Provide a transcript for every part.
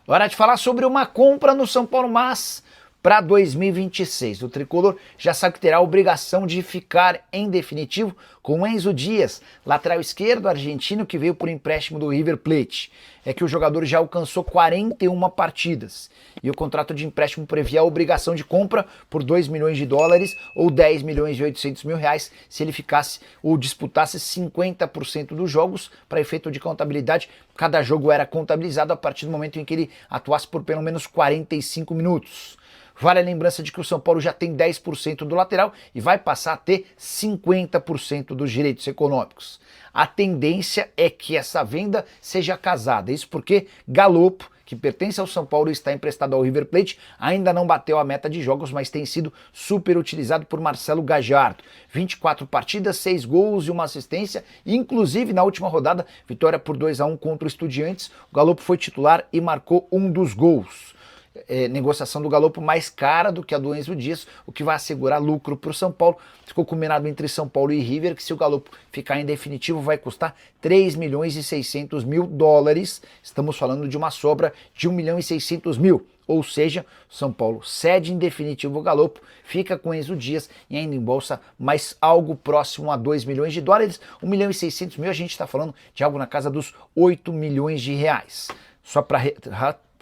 Hora de falar sobre uma compra no São Paulo, mas para 2026. O tricolor já sabe que terá a obrigação de ficar em definitivo com Enzo Dias, lateral esquerdo argentino que veio por empréstimo do River Plate. É que o jogador já alcançou 41 partidas e o contrato de empréstimo previa a obrigação de compra por 2 milhões de dólares ou 10 milhões e 800 mil reais se ele ficasse ou disputasse 50% dos jogos. Para efeito de contabilidade, cada jogo era contabilizado a partir do momento em que ele atuasse por pelo menos 45 minutos. Vale a lembrança de que o São Paulo já tem 10% do lateral e vai passar a ter 50% dos direitos econômicos. A tendência é que essa venda seja casada, isso porque Galopo, que pertence ao São Paulo e está emprestado ao River Plate, ainda não bateu a meta de jogos, mas tem sido super utilizado por Marcelo Gajardo. 24 partidas, 6 gols e uma assistência, inclusive na última rodada, vitória por 2-1 contra o Estudiantes, o Galopo foi titular e marcou um dos gols. Negociação do Galopo mais cara do que a do Enzo Dias, o que vai assegurar lucro para o São Paulo. Ficou combinado entre São Paulo e River que se o Galopo ficar em definitivo vai custar 3 milhões e 600 mil dólares. Estamos falando de uma sobra de 1 milhão e 600 mil. Ou seja, São Paulo cede em definitivo o Galopo, fica com Enzo Dias e ainda embolsa mais algo próximo a 2 milhões de dólares. 1 milhão e 600 mil, a gente está falando de algo na casa dos 8 milhões de reais. Só para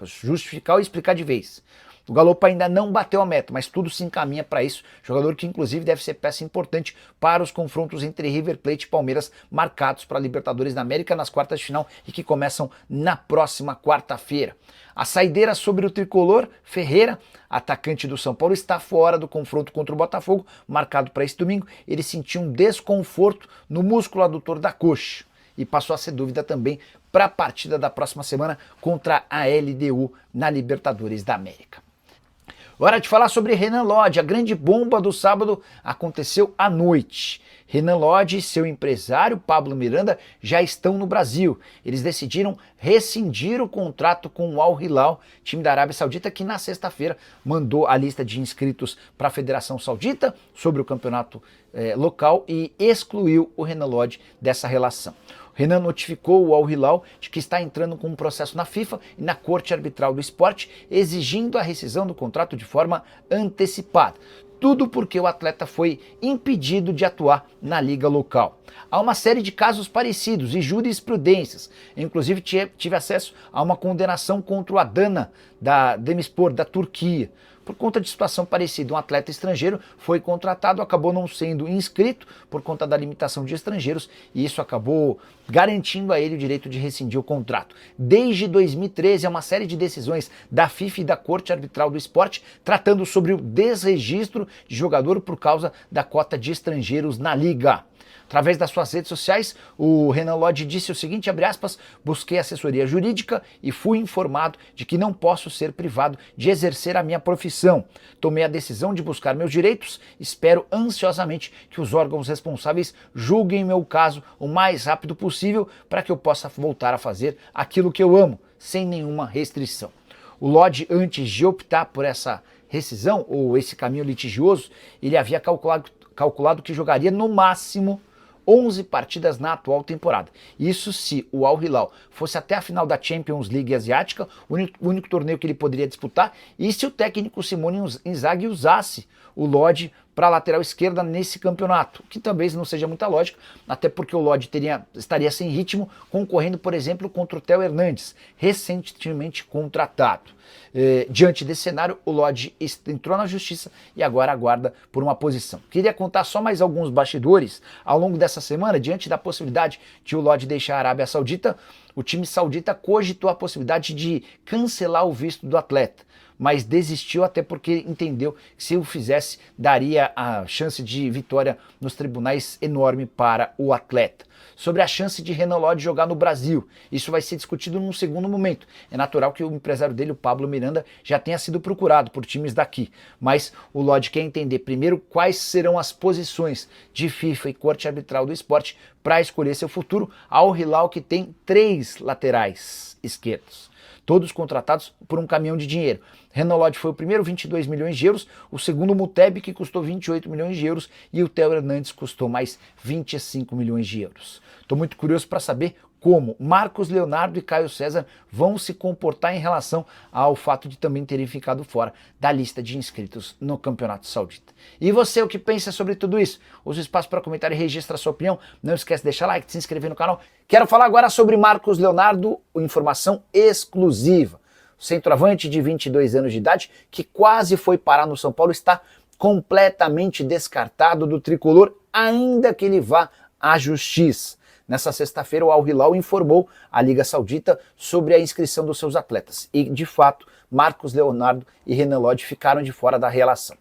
justificar ou explicar de vez. O Galopo ainda não bateu a meta, mas tudo se encaminha para isso. Jogador que inclusive deve ser peça importante para os confrontos entre River Plate e Palmeiras, marcados para a Libertadores da América nas quartas de final e que começam na próxima quarta-feira. A saideira sobre o tricolor, Ferreira, atacante do São Paulo, está fora do confronto contra o Botafogo, marcado para esse domingo. Ele sentiu um desconforto no músculo adutor da coxa e passou a ser dúvida também para a partida da próxima semana contra a LDU na Libertadores da América. Hora de falar sobre Renan Lodge. A grande bomba do sábado aconteceu à noite. Renan Lodge e seu empresário Pablo Miranda já estão no Brasil. Eles decidiram rescindir o contrato com o Al Hilal, time da Arábia Saudita, que na sexta-feira mandou a lista de inscritos para a Federação Saudita sobre o campeonato local e excluiu o Renan Lodge dessa relação. Renan notificou o Al Hilal de que está entrando com um processo na FIFA e na Corte Arbitral do Esporte, exigindo a rescisão do contrato de forma antecipada. Tudo porque o atleta foi impedido de atuar na liga local. Há uma série de casos parecidos e jurisprudências. Eu, inclusive, tive acesso a uma condenação contra o Adana da Demirspor, da Turquia. Por conta de situação parecida, um atleta estrangeiro foi contratado, acabou não sendo inscrito por conta da limitação de estrangeiros e isso acabou garantindo a ele o direito de rescindir o contrato. Desde 2013, há uma série de decisões da FIFA e da Corte Arbitral do Esporte tratando sobre o desregistro de jogador por causa da cota de estrangeiros na liga. Através das suas redes sociais, o Renan Lodge disse o seguinte, abre aspas, busquei assessoria jurídica e fui informado de que não posso ser privado de exercer a minha profissão. Tomei a decisão de buscar meus direitos, espero ansiosamente que os órgãos responsáveis julguem meu caso o mais rápido possível para que eu possa voltar a fazer aquilo que eu amo, sem nenhuma restrição. O Lodge, antes de optar por essa rescisão ou esse caminho litigioso, ele havia calculado que jogaria no máximo 11 partidas na atual temporada. Isso se o Al Hilal fosse até a final da Champions League Asiática, o único torneio que ele poderia disputar, e se o técnico Simone Inzaghi usasse o Lodge para a lateral esquerda nesse campeonato, que talvez não seja muita lógica, até porque o Lodge estaria sem ritmo, concorrendo, por exemplo, contra o Theo Hernandes, recentemente contratado. Diante desse cenário, o Lodge entrou na justiça e agora aguarda por uma posição. Queria contar só mais alguns bastidores. Ao longo dessa semana, diante da possibilidade de o Lodge deixar a Arábia Saudita, o time saudita cogitou a possibilidade de cancelar o visto do atleta, mas desistiu até porque entendeu que se o fizesse, daria a chance de vitória nos tribunais enorme para o atleta. Sobre a chance de Renan Lodge jogar no Brasil, isso vai ser discutido num segundo momento. É natural que o empresário dele, o Pablo Miranda, já tenha sido procurado por times daqui, mas o Lodge quer entender primeiro quais serão as posições de FIFA e Corte Arbitral do Esporte para escolher seu futuro. Al Hilal, que tem 3 laterais esquerdos, todos contratados por um caminhão de dinheiro. Renan Lodge foi o primeiro, 22 milhões de euros, o segundo Muteb, que custou 28 milhões de euros, e o Theo Hernandes custou mais 25 milhões de euros. Estou muito curioso para saber como Marcos Leonardo e Caio César vão se comportar em relação ao fato de também terem ficado fora da lista de inscritos no Campeonato Saudita. E você, o que pensa sobre tudo isso? Use o espaço para comentário e registra a sua opinião. Não esquece de deixar like, de se inscrever no canal. Quero falar agora sobre Marcos Leonardo, informação exclusiva. O centroavante de 22 anos de idade, que quase foi parar no São Paulo, está completamente descartado do tricolor, ainda que ele vá à justiça. Nessa sexta-feira, o Al Hilal informou a Liga Saudita sobre a inscrição dos seus atletas. E, de fato, Marcos Leonardo e Renan Lodge ficaram de fora da relação.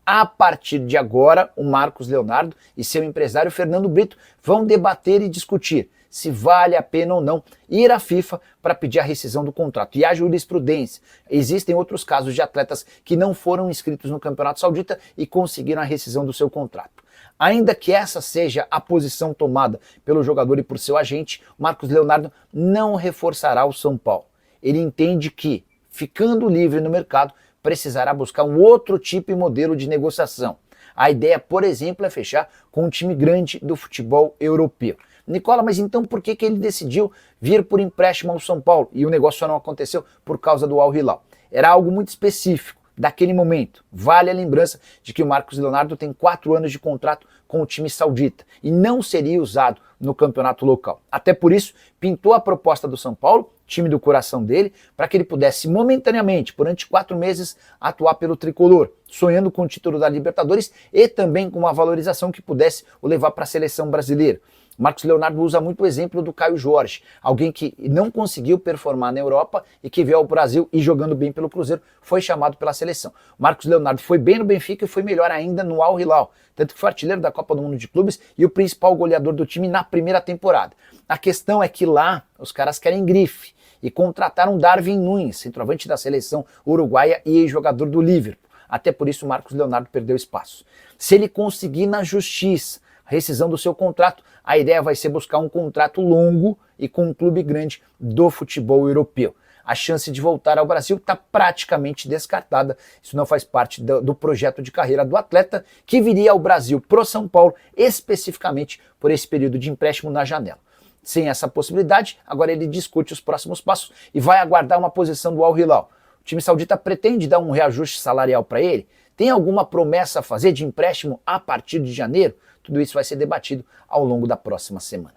A partir de agora, o Marcos Leonardo e seu empresário Fernando Brito vão debater e discutir se vale a pena ou não ir à FIFA para pedir a rescisão do contrato. E a jurisprudência. Existem outros casos de atletas que não foram inscritos no Campeonato Saudita e conseguiram a rescisão do seu contrato. Ainda que essa seja a posição tomada pelo jogador e por seu agente, Marcos Leonardo não reforçará o São Paulo. Ele entende que, ficando livre no mercado, precisará buscar um outro tipo e modelo de negociação. A ideia, por exemplo, é fechar com um time grande do futebol europeu. Nicola, mas então por que ele decidiu vir por empréstimo ao São Paulo? E o negócio só não aconteceu por causa do Al Hilal. Era algo muito específico daquele momento. Vale a lembrança de que o Marcos Leonardo tem 4 anos de contrato com o time saudita e não seria usado no campeonato local. Até por isso, pintou a proposta do São Paulo, time do coração dele, para que ele pudesse momentaneamente, durante 4 meses, atuar pelo tricolor, sonhando com o título da Libertadores e também com uma valorização que pudesse o levar para a seleção brasileira. Marcos Leonardo usa muito o exemplo do Caio Jorge, alguém que não conseguiu performar na Europa e que veio ao Brasil e jogando bem pelo Cruzeiro, foi chamado pela seleção. Marcos Leonardo foi bem no Benfica e foi melhor ainda no Al Hilal, tanto que foi artilheiro da Copa do Mundo de Clubes e o principal goleador do time na primeira temporada. A questão é que lá os caras querem grife e contrataram Darwin Núñez, centroavante da seleção uruguaia e ex-jogador do Liverpool. Até por isso Marcos Leonardo perdeu espaço. Se ele conseguir na justiça a rescisão do seu contrato, a ideia vai ser buscar um contrato longo e com um clube grande do futebol europeu. A chance de voltar ao Brasil está praticamente descartada. Isso não faz parte do projeto de carreira do atleta, que viria ao Brasil pro São Paulo, especificamente por esse período de empréstimo na janela. Sem essa possibilidade, agora ele discute os próximos passos e vai aguardar uma posição do Al Hilal. O time saudita pretende dar um reajuste salarial para ele? Tem alguma promessa a fazer de empréstimo a partir de janeiro? Tudo isso vai ser debatido ao longo da próxima semana.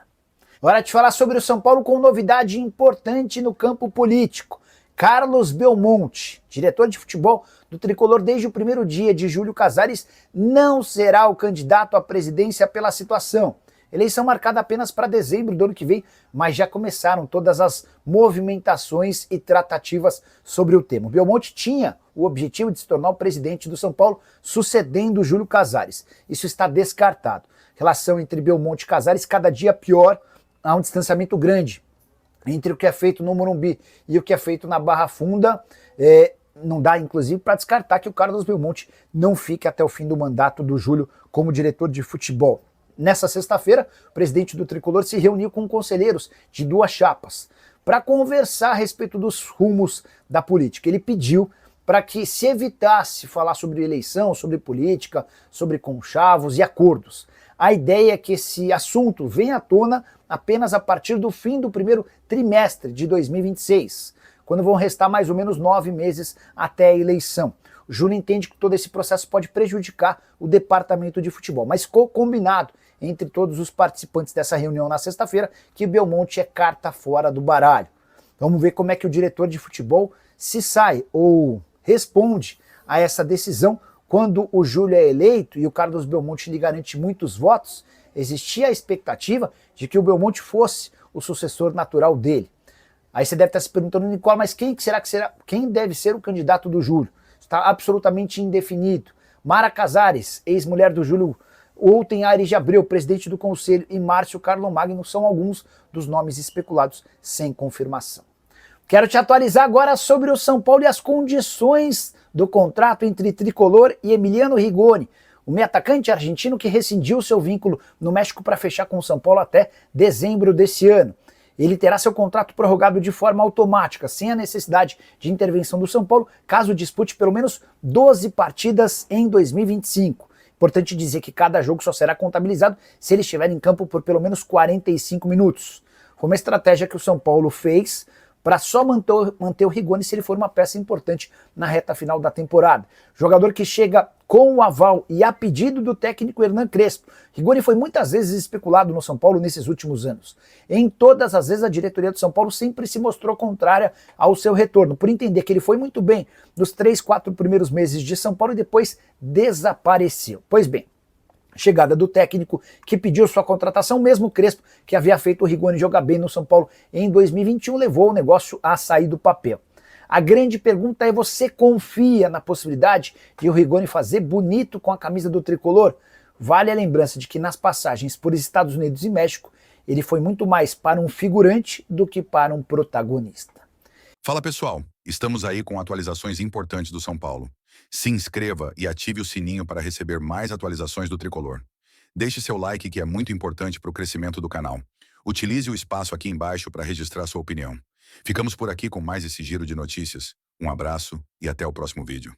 Hora de falar sobre o São Paulo com novidade importante no campo político. Carlos Belmonte, diretor de futebol do Tricolor desde o primeiro dia de Júlio Casares, não será o candidato à presidência pela situação. Eleição marcada apenas para dezembro do ano que vem, mas já começaram todas as movimentações e tratativas sobre o tema. Belmonte tinha o objetivo de se tornar o presidente do São Paulo, sucedendo Júlio Casares. Isso está descartado. Relação entre Belmonte e Casares cada dia pior, há um distanciamento grande entre o que é feito no Morumbi e o que é feito na Barra Funda. Não dá, inclusive, para descartar que o Carlos Belmonte não fique até o fim do mandato do Júlio como diretor de futebol. Nessa sexta-feira, o presidente do Tricolor se reuniu com conselheiros de 2 chapas para conversar a respeito dos rumos da política. Ele pediu para que se evitasse falar sobre eleição, sobre política, sobre conchavos e acordos. A ideia é que esse assunto venha à tona apenas a partir do fim do primeiro trimestre de 2026, quando vão restar mais ou menos 9 meses até a eleição. O Júlio entende que todo esse processo pode prejudicar o departamento de futebol, mas ficou combinado entre todos os participantes dessa reunião na sexta-feira que Belmonte é carta fora do baralho. Vamos ver como é que o diretor de futebol se sai ou responde a essa decisão. Quando o Júlio é eleito e o Carlos Belmonte lhe garante muitos votos, existia a expectativa de que o Belmonte fosse o sucessor natural dele. Aí você deve estar se perguntando, Nicola, mas quem deve ser o candidato do Júlio? Está absolutamente indefinido. Mara Casares, ex-mulher do Júlio, ou tem Aires de Abreu, presidente do conselho, e Márcio Carlomagno são alguns dos nomes especulados sem confirmação. Quero te atualizar agora sobre o São Paulo e as condições do contrato entre Tricolor e Emiliano Rigoni, o meio atacante argentino que rescindiu seu vínculo no México para fechar com o São Paulo até dezembro desse ano. Ele terá seu contrato prorrogado de forma automática, sem a necessidade de intervenção do São Paulo, caso dispute pelo menos 12 partidas em 2025. Importante dizer que cada jogo só será contabilizado se ele estiver em campo por pelo menos 45 minutos. Foi uma estratégia que o São Paulo fez para só manter o Rigoni se ele for uma peça importante na reta final da temporada. Jogador que chega com o aval e a pedido do técnico Hernan Crespo. Rigoni foi muitas vezes especulado no São Paulo nesses últimos anos. Em todas as vezes a diretoria do São Paulo sempre se mostrou contrária ao seu retorno, por entender que ele foi muito bem nos 3, 4 primeiros meses de São Paulo e depois desapareceu. Pois bem, chegada do técnico que pediu sua contratação, mesmo Crespo, que havia feito o Rigoni jogar bem no São Paulo em 2021, levou o negócio a sair do papel. A grande pergunta é: você confia na possibilidade de o Rigoni fazer bonito com a camisa do tricolor? Vale a lembrança de que nas passagens por Estados Unidos e México, ele foi muito mais para um figurante do que para um protagonista. Fala pessoal, estamos aí com atualizações importantes do São Paulo. Se inscreva e ative o sininho para receber mais atualizações do Tricolor. Deixe seu like, que é muito importante para o crescimento do canal. Utilize o espaço aqui embaixo para registrar sua opinião. Ficamos por aqui com mais esse giro de notícias. Um abraço e até o próximo vídeo.